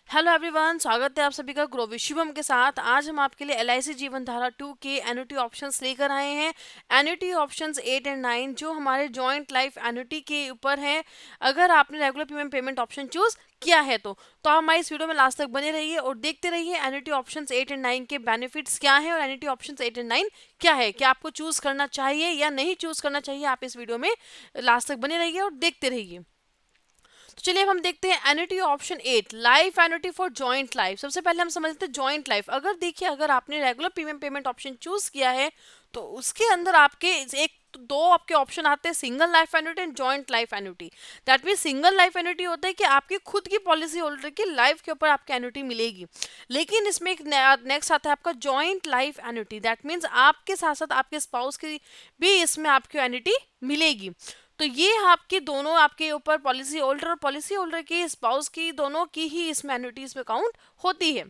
Hello everyone, स्वागत है आप सभी का ग्रोवी शिवम के साथ। आज हम आपके लिए एलआईसी जीवन धारा 2 के एन्युटी ऑप्शंस लेकर आए हैं। एन्युटी ऑप्शंस 8 एंड 9 जो हमारे जॉइंट लाइफ एन्युटी के ऊपर हैं। अगर आपने regular premium payment option choose किया है तो आप हमारी इस वीडियो में लास्ट तक बने रहिए और देखते रहिए एन्युटी ऑप्शंस 8 एंड 9 के बेनिफिट्स क्या हैं और एन्युटी ऑप्शंस 8 एंड 9 क्या है, क्या आपको चूज करना चाहिए या नहीं चूज करना चाहिए। आप इस वीडियो में लास्ट तक बने रहिए और देखते रहिए। तो चलिए अब हम देखते हैं annuity option 8 life annuity for joint life. सबसे पहले हम समझते हैं जॉइंट लाइफ। अगर देखिए, अगर आपने regular premium payment option choose किया है तो उसके अंदर आपके एक दो आपके ऑप्शन आते हैं, single life annuity and joint life annuity. That mean single life annuity होता है कि आपकी खुद की पॉलिसी होल्डर की लाइफ के ऊपर आपकी एन्युटी मिलेगी। लेकिन इसमें एक नेक्स्ट आता है आपका joint life annuity. That means आपके साथ साथ आपके स्पाउस की भी इसमें आपकी एन्युटी मिलेगी। तो ये आपके दोनों आपके ऊपर पॉलिसी होल्डर और पॉलिसी होल्डर की स्पाउस की दोनों की ही इसमें एन्युटीज में काउंट होती है।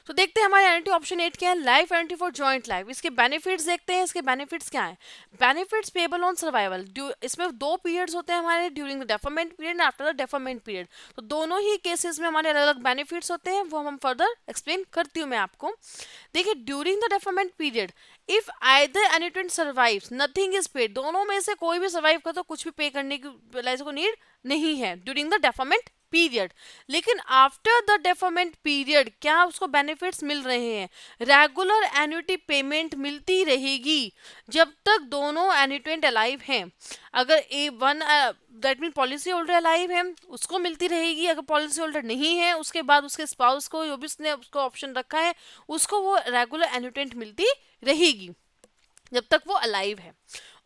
तो देखते हैं हमारे एन्युटी ऑप्शन 8 क्या है, life annuity for joint life. इसके बेनिफिट्स देखते हैं। इसके बेनिफिट्स क्या है? Benefits payable on survival. इसमें दो पीरियड्स होते हैं हमारे, during the deferment period and after the deferment period. तो दोनों ही केसेस में हमारे अलग अलग बेनिफिट्स होते हैं, वो हम फर्दर एक्सप्लेन करती हूँ मैं आपको। देखिए, during the deferment period if either annuitant survives nothing is paid. दोनों में से कोई भी सर्वाइव कर तो कुछ भी पे करने की एलआईसी को नीड नहीं है ड्यूरिंग द डेफरमेंट पीरियड। लेकिन आफ्टर द डेफरमेंट पीरियड क्या उसको बेनिफिट्स मिल रहे हैं? रेगुलर एन्युटी पेमेंट मिलती रहेगी जब तक दोनों एन्युटेंट अलाइव हैं। अगर A one that mean policy holder alive है उसको मिलती रहेगी। अगर पॉलिसी होल्डर नहीं है उसके बाद उसके स्पाउस को, जो भी उसने उसको ऑप्शन रखा है, उसको वो रेगुलर एन्युटेंट मिलती रहेगी जब तक वो अलाइव है।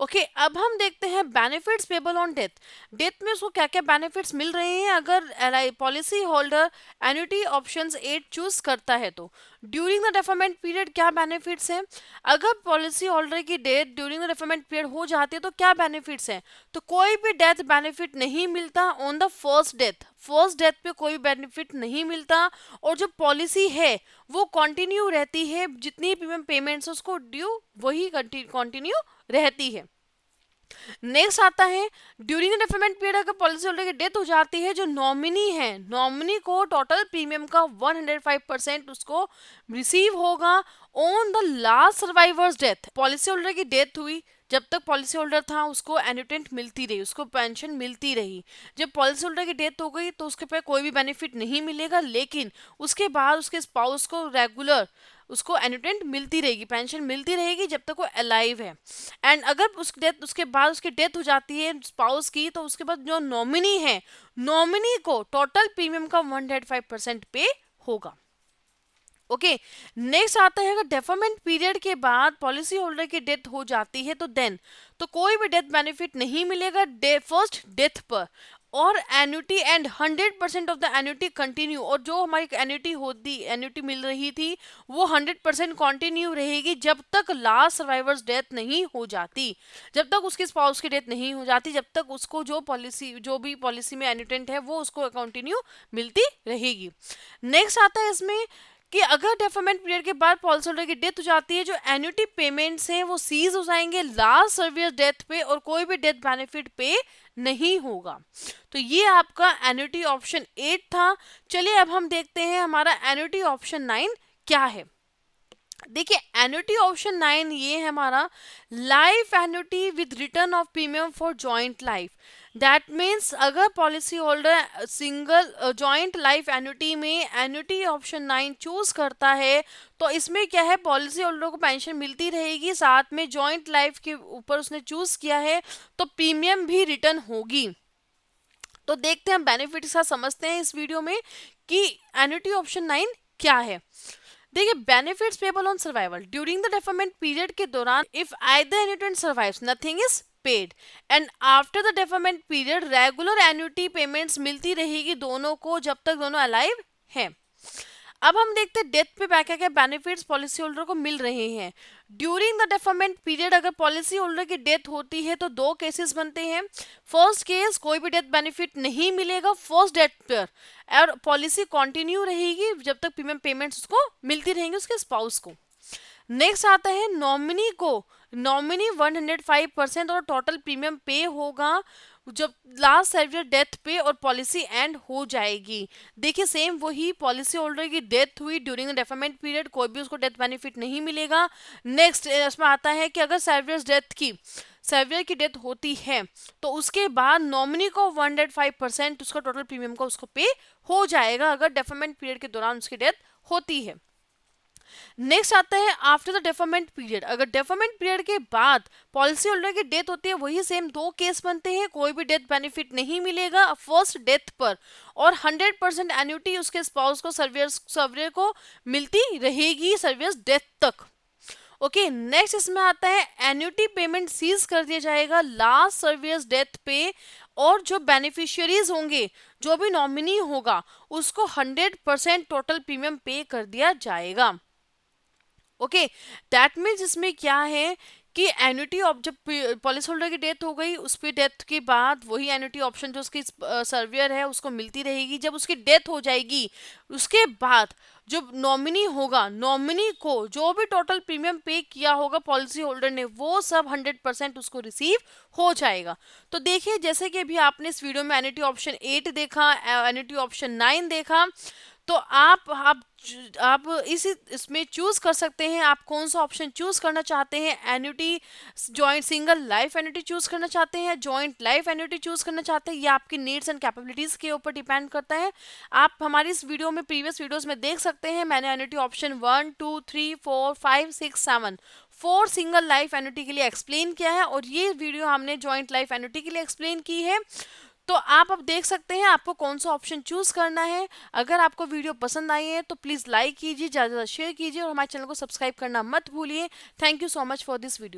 ओके, अब हम देखते हैं benefits payable on death. Death में उसको क्या क्या बेनिफिट्स मिल रहे हैं अगर policy holder annuity options 8 choose करता है तो। ड्यूरिंग द डेफरमेंट पीरियड क्या बेनिफिट्स हैं? अगर पॉलिसी होल्डर की death during the deferment period हो जाती है तो क्या बेनिफिट्स हैं? तो कोई भी डेथ बेनिफिट नहीं मिलता on the first death. First death पे कोई बेनिफिट नहीं मिलता और जो पॉलिसी है वो कंटिन्यू रहती है। जितनी प्रीमियम पेमेंट्स उसको ड्यू वही कंटिन्यू रहती है। नेक्स्ट आता है ड्यूरिंग द डेफरमेंट पीरियड अगर पॉलिसी होल्डर की डेथ हो जाती है, जो नॉमिनी है, नॉमिनी को टोटल प्रीमियम का 105% उसको रिसीव होगा on the last survivors death. Policy holder की डेथ हुई, जब तक पॉलिसी होल्डर था उसको एन्युटेंट मिलती रही, उसको पेंशन मिलती रही। जब पॉलिसी होल्डर की डेथ हो गई तो उसके पे कोई भी बेनिफिट नहीं मिलेगा, लेकिन उसके बाद उसके स्पाउस को रेगुलर उसको एन्युटेंट मिलती रहेगी, पेंशन मिलती रहेगी जब तक वो अलाइव है। एंड अगर उसके बाद उसकी डेथ हो जाती है स्पाउस की, तो उसके बाद जो नॉमिनी है, नॉमिनी को टोटल प्रीमियम का 105% पे होगा। ओके, नेक्स्ट आता है अगर डेफरमेंट पीरियड के बाद पॉलिसी होल्डर की डेथ हो जाती है तो देन तो कोई भी डेथ बेनिफिट नहीं मिलेगा फर्स्ट डेथ पर, और annuity and 100% of the annuity continue. और जो हमारी एन्युटी मिल रही थी वो 100% कंटिन्यू रहेगी जब तक लास्ट सर्वाइवर्स डेथ नहीं हो जाती, जब तक उसके स्पाउस की डेथ नहीं हो जाती, जब तक उसको जो भी पॉलिसी में एन्युटेंट है वो उसको कंटिन्यू मिलती रहेगी। नेक्स्ट आता है इसमें कि अगर डेफरमेंट पीरियड के बाद पॉलिसी होल्डर की डेथ हो जाती है, जो एन्युटी पेमेंट्स हैं वो सीज हो जाएंगे लास्ट सर्विस डेथ पे और कोई भी डेथ बेनिफिट पे नहीं होगा। तो ये आपका एन्युटी ऑप्शन 8 था। चलिए अब हम देखते हैं हमारा एन्युटी ऑप्शन 9 क्या है। देखिए, एन्युटी ऑप्शन 9 ये है हमारा life annuity with return of premium for joint life. That means अगर policy holder single joint life annuity में एन्युटी ऑप्शन 9 चूज करता है तो इसमें क्या है, पॉलिसी होल्डर को पेंशन मिलती रहेगी, साथ में जॉइंट लाइफ के ऊपर उसने चूज किया है तो प्रीमियम भी रिटर्न होगी। तो देखते हैं बेनिफिट के साथ समझते हैं इस वीडियो में कि एन्युटी ऑप्शन 9 क्या है। देखिए, benefits payable on survival during the deferment period के दौरान if either annuitant survives nothing is paid and after the deferment period regular annuity payments मिलती रहेगी दोनों को जब तक दोनों अलाइव हैं। अब हम देखते हैं डेथ पे क्या क्या बेनिफिट्स पॉलिसी होल्डर को मिल रहे हैं। ड्यूरिंग द डेफरमेंट पीरियड अगर पॉलिसी होल्डर की डेथ होती है तो दो केसेस बनते हैं। फर्स्ट केस, कोई भी डेथ बेनिफिट नहीं मिलेगा फर्स्ट डेथ पर और पॉलिसी कंटिन्यू रहेगी जब तक प्रीमियम पेमेंट्स उसको मिलती रहेंगी उसके स्पाउस को। नेक्स्ट आता है नॉमिनी को, नॉमिनी 105% और टोटल प्रीमियम पे होगा जब लास्ट सर्वियर डेथ पे और पॉलिसी एंड हो जाएगी। देखिए सेम वही, पॉलिसी होल्डर की डेथ हुई ड्यूरिंग डेफरमेंट पीरियड, कोई भी उसको डेथ बेनिफिट नहीं मिलेगा। नेक्स्ट इसमें आता है कि अगर सर्वियर की डेथ होती है तो उसके बाद नॉमिनी को 105% उसका टोटल प्रीमियम का उसको पे हो जाएगा अगर डेफरमेंट पीरियड के दौरान उसकी डेथ होती है। नेक्स्ट आता है आफ्टर द डेफरमेंट पीरियड। अगर डेफरमेंट पीरियड के बाद पॉलिसी होल्डर की डेथ होती है, वही सेम दो केस बनते हैं, कोई भी डेथ बेनिफिट नहीं मिलेगा फर्स्ट डेथ पर, और 100% एन्युटी उसके स्पाउस को सर्वियर को मिलती रहेगी सर्वियर डेथ तक। ओके नेक्स्ट इसमें आता है एन्युटी पेमेंट सीज कर दिया जाएगा लास्ट सर्वियर्स डेथ पे, और जो बेनिफिशियरीज होंगे, जो भी नॉमिनी होगा, उसको 100% टोटल प्रीमियम पे कर दिया जाएगा। ओके दैट मीन्स इसमें क्या है कि एन्युटी ऑफ जब पॉलिसी होल्डर की डेथ हो गई, उस पर डेथ के बाद वही एन्युटी ऑप्शन जो उसकी सर्वियर है उसको मिलती रहेगी। जब उसकी डेथ हो जाएगी उसके बाद जो नॉमिनी होगा, नॉमिनी को जो भी टोटल प्रीमियम पे किया होगा पॉलिसी होल्डर ने, वो सब 100% उसको रिसीव हो जाएगा। तो देखिए जैसे कि अभी आपने इस वीडियो में एन्युटी ऑप्शन 8 देखा, एन्युटी ऑप्शन 9 देखा, तो आप इसमें चूज कर सकते हैं आप कौन सा ऑप्शन चूज करना चाहते हैं। Annuity joint single life annuity choose करना चाहते हैं, जॉइंट लाइफ एन्युटी चूज करना चाहते हैं, ये आपकी नीड्स एंड कैपेबिलिटीज के ऊपर डिपेंड करता है। आप हमारी इस वीडियो में प्रीवियस वीडियोस में देख सकते हैं, मैंने annuity option 1 2 3 4 5 6 7 4 single life annuity के लिए एक्सप्लेन किया है, और ये वीडियो हमने जॉइंट लाइफ एन्युटी के लिए एक्सप्लेन की है। तो आप अब देख सकते हैं आपको कौन सा ऑप्शन चूज करना है। अगर आपको वीडियो पसंद आई है तो प्लीज लाइक कीजिए, ज़्यादा से ज़्यादा शेयर कीजिए, और हमारे चैनल को सब्सक्राइब करना मत भूलिए। Thank you so much for this video.